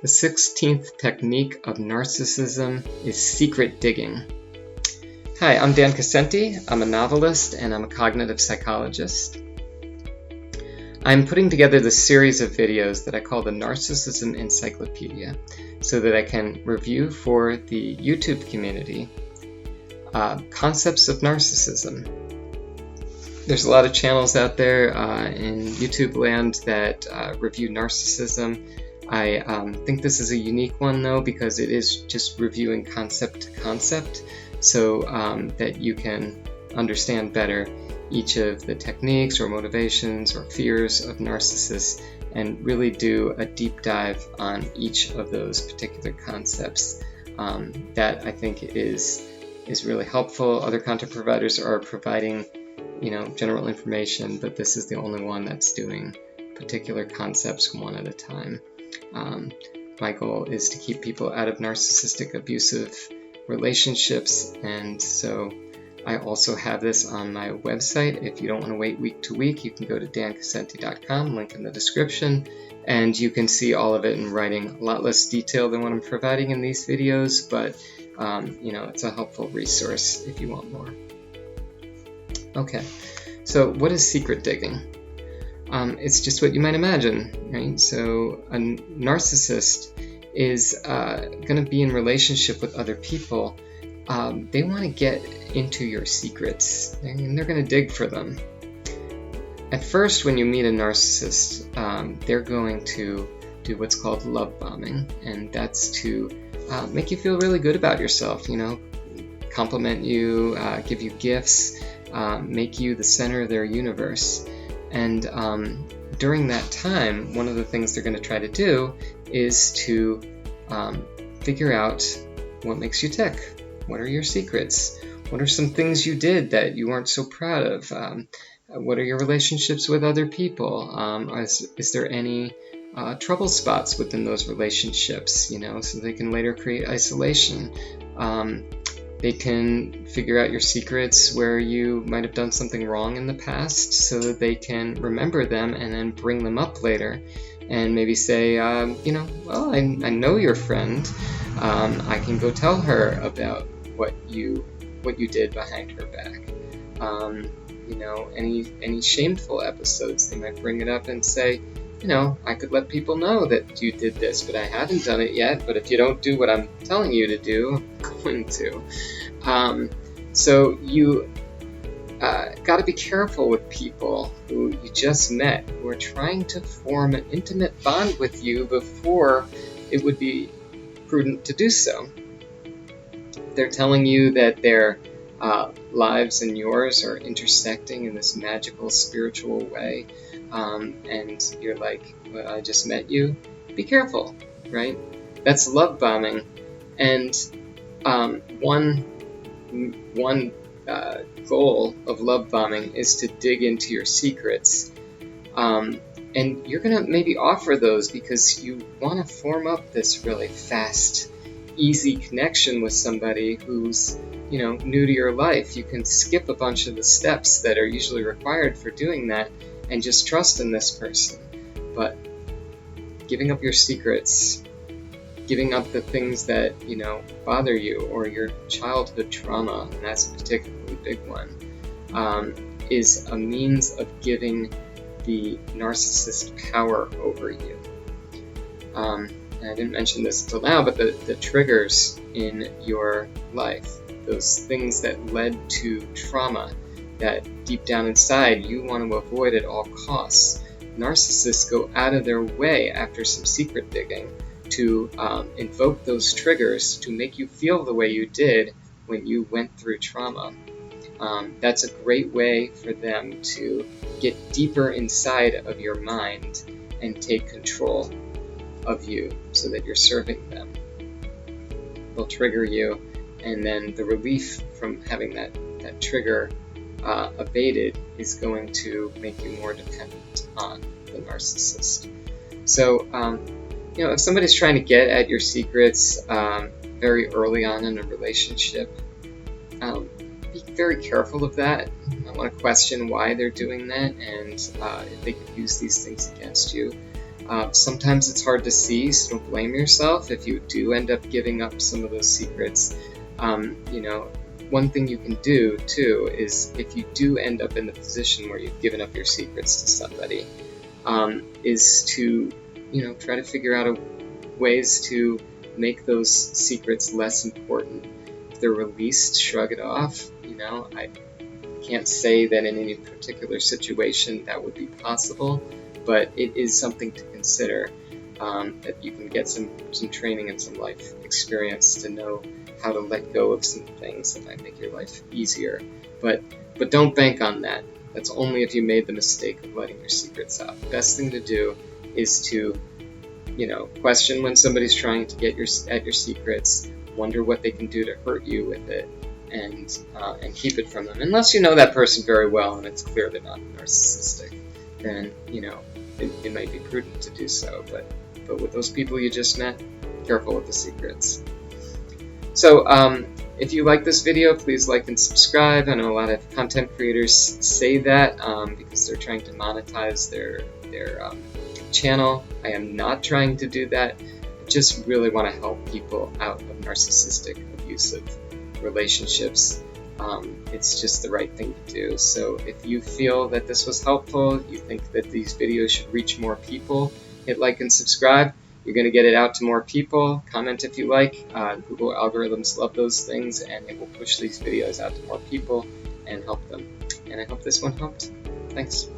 The 16th technique of narcissism is secret digging. Hi, I'm Dan Cassenti. I'm a novelist and I'm a cognitive psychologist. I'm putting together this series of videos that I call the Narcissism Encyclopedia so that I can review for the YouTube community concepts of narcissism. There's a lot of channels out there in YouTube land that review narcissism. I think this is a unique one though because it is just reviewing concept to concept so that you can understand better each of the techniques or motivations or fears of narcissists and really do a deep dive on each of those particular concepts. That I think is really helpful. Other content providers are providing general information, but this is the only one that's doing particular concepts one at a time. My goal is to keep people out of narcissistic abusive relationships, and so I also have this on my website. If you don't want to wait week to week, you can go to dancassenti.com, link in the description, and you can see all of it in writing. A lot less detail than what I'm providing in these videos, but it's a helpful resource if you want more. Okay, so what is secret digging? It's just what you might imagine, right? So a narcissist is going to be in relationship with other people. They want to get into your secrets, and they're going to dig for them. At first, when you meet a narcissist, they're going to do what's called love bombing, and that's to make you feel really good about yourself, compliment you, give you gifts, make you the center of their universe. And during that time, one of the things they're going to try to do is to figure out what makes you tick. What are your secrets? What are some things you did that you weren't so proud of? What are your relationships with other people? Is there any trouble spots within those relationships? So they can later create isolation. They can figure out your secrets where you might have done something wrong in the past so that they can remember them and then bring them up later and maybe say, I know your friend. I can go tell her about what you did behind her back. Any shameful episodes, they might bring it up and say, I could let people know that you did this, but I haven't done it yet. But if you don't do what I'm telling you to do, I'm going to. So you got to be careful with people who you just met, who are trying to form an intimate bond with you before it would be prudent to do so. They're telling you that their lives and yours are intersecting in this magical spiritual way. And you're like, well, I just met you. Be careful, right? That's love bombing. And one goal of love bombing is to dig into your secrets. And you're going to maybe offer those because you want to form up this really fast, easy connection with somebody who's new to your life. You can skip a bunch of the steps that are usually required for doing that and just trust in this person. But giving up your secrets, giving up the things that bother you, or your childhood trauma, and that's a particularly big one, is a means of giving the narcissist power over you. And I didn't mention this until now, but the triggers in your life, those things that led to trauma that deep down inside you want to avoid at all costs. Narcissists go out of their way after some secret digging to invoke those triggers to make you feel the way you did when you went through trauma. That's a great way for them to get deeper inside of your mind and take control of you so that you're serving them. They'll trigger you, and then the relief from having that trigger abated is going to make you more dependent on the narcissist. So, if somebody's trying to get at your secrets very early on in a relationship, be very careful of that. I want to question why they're doing that and if they could use these things against you. Sometimes it's hard to see, so don't blame yourself if you do end up giving up some of those secrets. One thing you can do too is, if you do end up in the position where you've given up your secrets to somebody, is to try to figure out ways to make those secrets less important. If they're released, shrug it off. I can't say that in any particular situation that would be possible, but it is something to consider, that you can get some training and some life experience to know how to let go of some things that might make your life easier. But don't bank on that. That's only if you made the mistake of letting your secrets out. The best thing to do is to question when somebody's trying to get at your secrets, wonder what they can do to hurt you with it, and keep it from them. Unless you know that person very well and it's clear they're not narcissistic, then it might be prudent to do so. But with those people you just met, careful with the secrets. So if you like this video, please like and subscribe. I know a lot of content creators say that because they're trying to monetize their channel. I am not trying to do that. I just really want to help people out of narcissistic, abusive relationships. It's just the right thing to do. So if you feel that this was helpful, you think that these videos should reach more people, hit like and subscribe. You're going to get it out to more people. Comment if you like. Google algorithms love those things, and it will push these videos out to more people and help them. And I hope this one helped. Thanks.